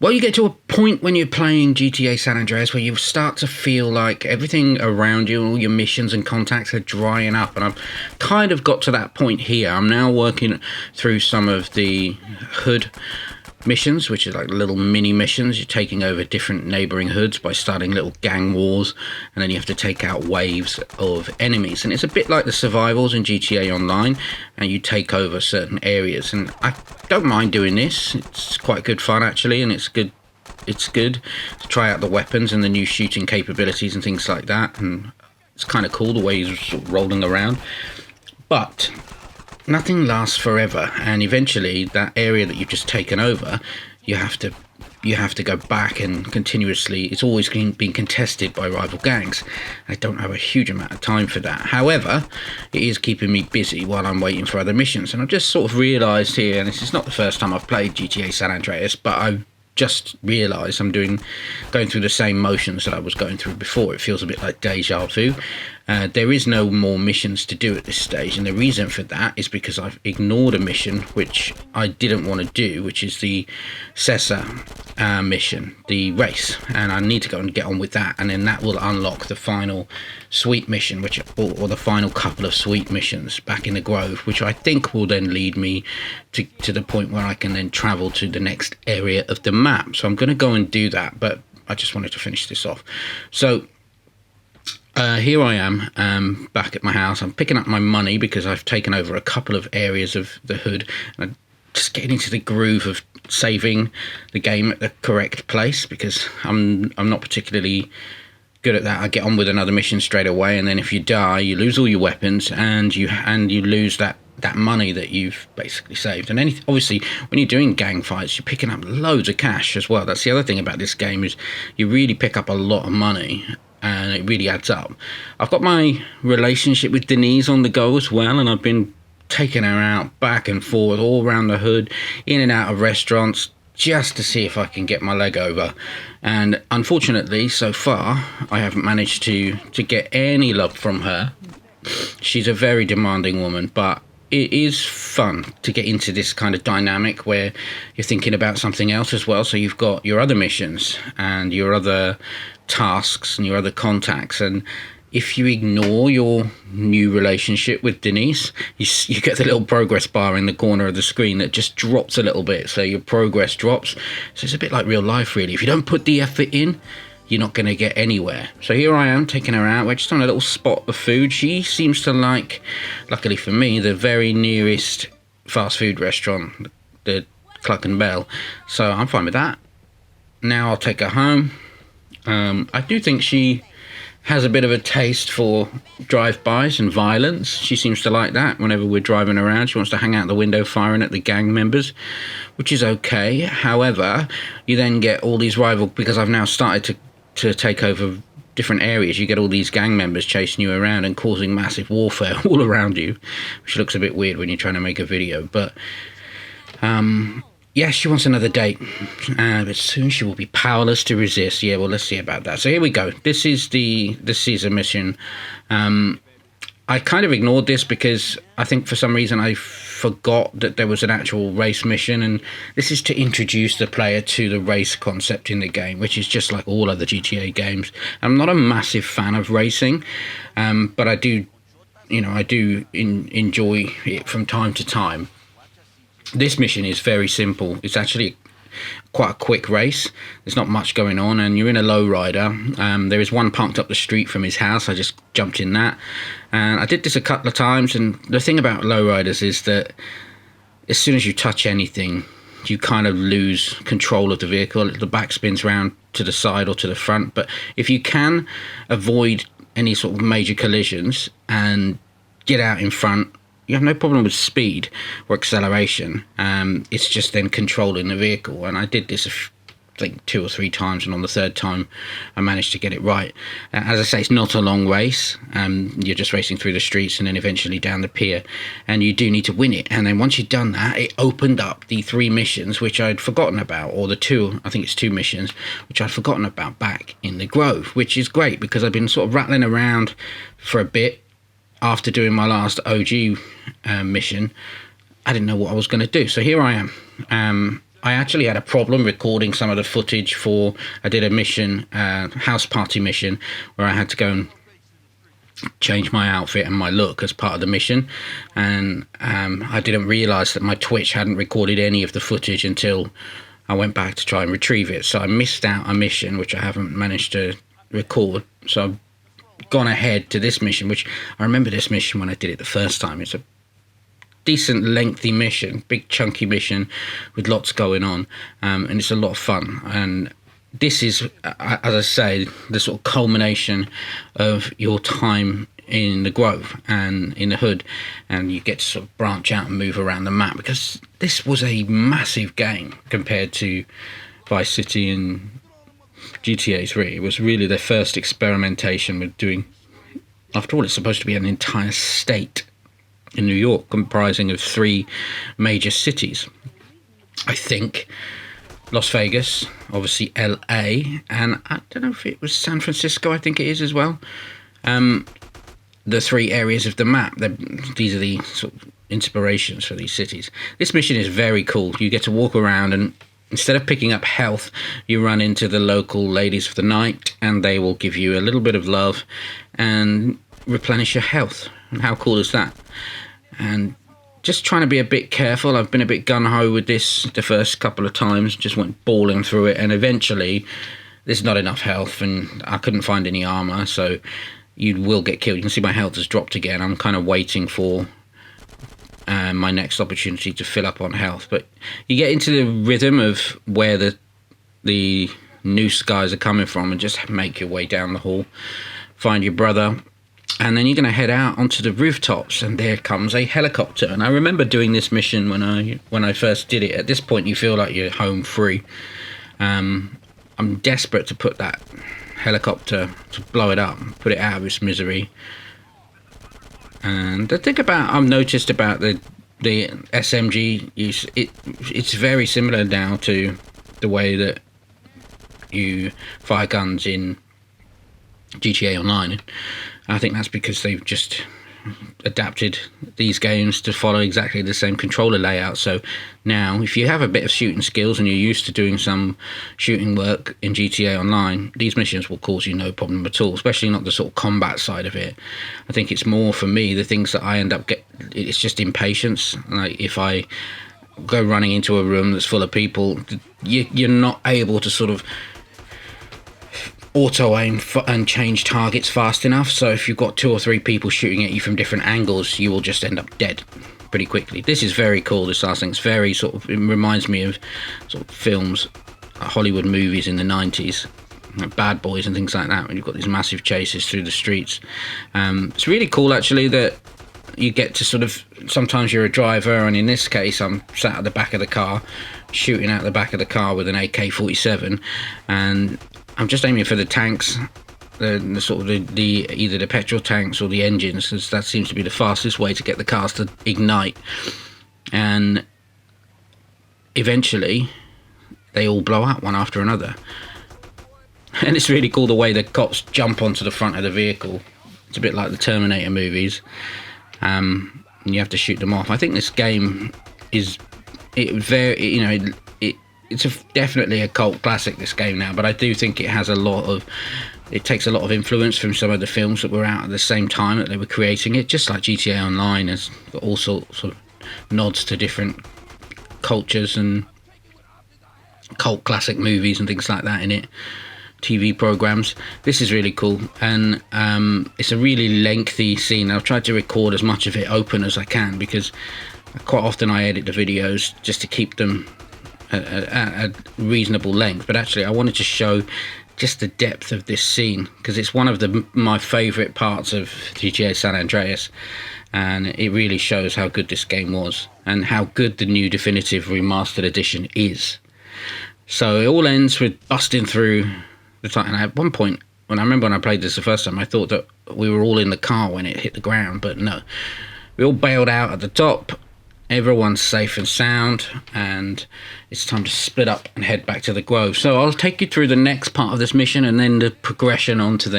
Well, you get to a point when you're playing GTA San Andreas where you start to feel like everything around you, all your missions and contacts are drying up. And I've kind of got to that point here. I'm now working through some of the hood missions, which is like little mini missions. You're taking over different neighboring hoods by starting little gang wars, and then you have to take out waves of enemies. And it's a bit like the survivals in GTA Online, and you take over certain areas. And I don't mind doing this. It's quite good fun actually, and it's good to try out the weapons and the new shooting capabilities and things like that. And it's kind of cool the way he's sort of rolling around, but nothing lasts forever, and eventually that area that you've just taken over, you have to go back and continuously, it's always being contested by rival gangs. I don't have a huge amount of time for that. However, it is keeping me busy while I'm waiting for other missions. And I've just sort of realised here, and this is not the first time I've played GTA San Andreas, but I've just realised I'm going through the same motions that I was going through before. It feels a bit like deja vu. There is no more missions to do at this stage, and the reason for that is because I've ignored a mission which I didn't want to do, which is the Cesar mission, the race, and I need to go and get on with that, and then that will unlock the final sweet mission, or the final couple of sweet missions back in the Grove, which I think will then lead me to the point where I can then travel to the next area of the map. So I'm going to go and do that, but I just wanted to finish this off. So here I am, back at my house. I'm picking up my money because I've taken over a couple of areas of the hood, and I'm just getting into the groove of saving the game at the correct place, because I'm not particularly good at that. I get on with another mission straight away, and then if you die, you lose all your weapons, and you lose that money that you've basically saved. And obviously when you're doing gang fights, you're picking up loads of cash as well. That's the other thing about this game, is you really pick up a lot of money, and it really adds up. I've got my relationship with Denise on the go as well, and I've been taking her out back and forth all around the hood, in and out of restaurants, just to see if I can get my leg over. And unfortunately, so far, I haven't managed to get any love from her. She's a very demanding woman, but it is fun to get into this kind of dynamic where you're thinking about something else as well. So you've got your other missions and your other tasks and your other contacts, and if you ignore your new relationship with Denise, you get the little progress bar in the corner of the screen that just drops a little bit, so your progress drops. So it's a bit like real life really. If you don't put the effort in, you're not going to get anywhere. So here I am taking her out. We're just on a little spot of food. She seems to like, luckily for me, the very nearest fast food restaurant, the Cluck and Bell. So I'm fine with that. Now I'll take her home. I do think she has a bit of a taste for drive-bys and violence. She seems to like that. Whenever we're driving around, she wants to hang out the window firing at the gang members, which is okay. However, you then get all these because I've now started to take over different areas. You get all these gang members chasing you around and causing massive warfare all around you, which looks a bit weird when you're trying to make a video. But yes, she wants another date, but soon she will be powerless to resist. Yeah, well, let's see about that. So here we go. This is the Caesar mission. I kind of ignored this because I think for some reason I forgot that there was an actual race mission, and this is to introduce the player to the race concept in the game, which is just like all other GTA games. I'm not a massive fan of racing, but I do enjoy it from time to time. This mission is very simple. It's actually quite a quick race. There's not much going on, and you're in a lowrider. There is one parked up the street from his house. I just jumped in that, and I did this a couple of times. And the thing about lowriders is that as soon as you touch anything, you kind of lose control of the vehicle. The back spins round to the side or to the front. But if you can avoid any sort of major collisions and get out in front, you have no problem with speed or acceleration. It's just then controlling the vehicle. And I did this, I think, 2 or 3 times, and on the third time I managed to get it right. As I say, it's not a long race. You're just racing through the streets and then eventually down the pier, and you do need to win it. And then once you've done that, it opened up the 3 missions which I'd forgotten about, or the 2, I think it's 2 missions, which I'd forgotten about back in the Grove, which is great because I've been sort of rattling around for a bit. After doing my last OG mission, I didn't know what I was going to do. So here I am. I actually had a problem recording some of the footage for. I did a mission, house party mission, where I had to go and change my outfit and my look as part of the mission, and I didn't realise that my Twitch hadn't recorded any of the footage until I went back to try and retrieve it. So I missed out a mission which I haven't managed to record. So I've gone ahead to this mission, which I remember this mission when I did it the first time. It's a decent lengthy mission, big chunky mission with lots going on, and it's a lot of fun. And this is, as I say, the sort of culmination of your time in the Grove and in the Hood, and you get to sort of branch out and move around the map, because this was a massive game compared to Vice City and GTA 3. It was really their first experimentation with doing, after all, it's supposed to be an entire state in New York comprising of 3 major cities. I think Las Vegas, obviously LA, and I don't know if it was San Francisco, I think it is as well. The 3 areas of the map, these are the sort of inspirations for these cities. This mission is very cool. You get to walk around, and instead of picking up health, you run into the local ladies of the night, and they will give you a little bit of love and replenish your health. And how cool is that? And just trying to be a bit careful. I've been a bit gung-ho with this the first couple of times, just went balling through it, and eventually there's not enough health and I couldn't find any armor, so you will get killed. You can see my health has dropped again. I'm kind of waiting for my next opportunity to fill up on health. But you get into the rhythm of where the noose guys are coming from, and just make your way down the hall, find your brother, and then you're going to head out onto the rooftops, and there comes a helicopter. And I remember doing this mission when I first did it. At this point, you feel like you're home free. I'm desperate to put that helicopter, to blow it up, put it out of its misery. And the thing I've noticed about the SMG use, it's very similar now to the way that you fire guns in GTA Online. I think that's because they've just adapted these games to follow exactly the same controller layout. So now, if you have a bit of shooting skills and you're used to doing some shooting work in GTA Online, these missions will cause you no problem at all, especially not the sort of combat side of it. I think it's more, for me, the things that I end up it's just impatience. Like, if I go running into a room that's full of people, you're not able to sort of auto aim and change targets fast enough. So if you've got 2 or 3 people shooting at you from different angles, you will just end up dead pretty quickly. This is very cool, this last thing. It's very sort of, it reminds me of sort of films, Hollywood movies in the 90s, like Bad Boys and things like that, when you've got these massive chases through the streets. It's really cool, actually, that you get to sort of, sometimes you're a driver, and in this case I'm sat at the back of the car, shooting out the back of the car with an AK-47, and I'm just aiming for the tanks, the sort of the either the petrol tanks or the engines, because that seems to be the fastest way to get the cars to ignite. And eventually they all blow up one after another. And it's really cool the way the cops jump onto the front of the vehicle. It's a bit like the Terminator movies, and you have to shoot them off. I think this game is it's definitely a cult classic, this game now, but I do think it has it takes a lot of influence from some of the films that were out at the same time that they were creating it, just like GTA Online has got all sorts of nods to different cultures and cult classic movies and things like that in it, TV programs. This is really cool, and it's a really lengthy scene. I've tried to record as much of it open as I can, because quite often I edit the videos just to keep them at a reasonable length, but actually I wanted to show just the depth of this scene, because it's one of my favourite parts of GTA San Andreas, and it really shows how good this game was and how good the new definitive remastered edition is. So it all ends with busting through the Titan. At one point, when I played this the first time, I thought that we were all in the car when it hit the ground, but no, we all bailed out at the top. Everyone's safe and sound, and it's time to split up and head back to the Grove. So I'll take you through the next part of this mission, and then the progression on to the next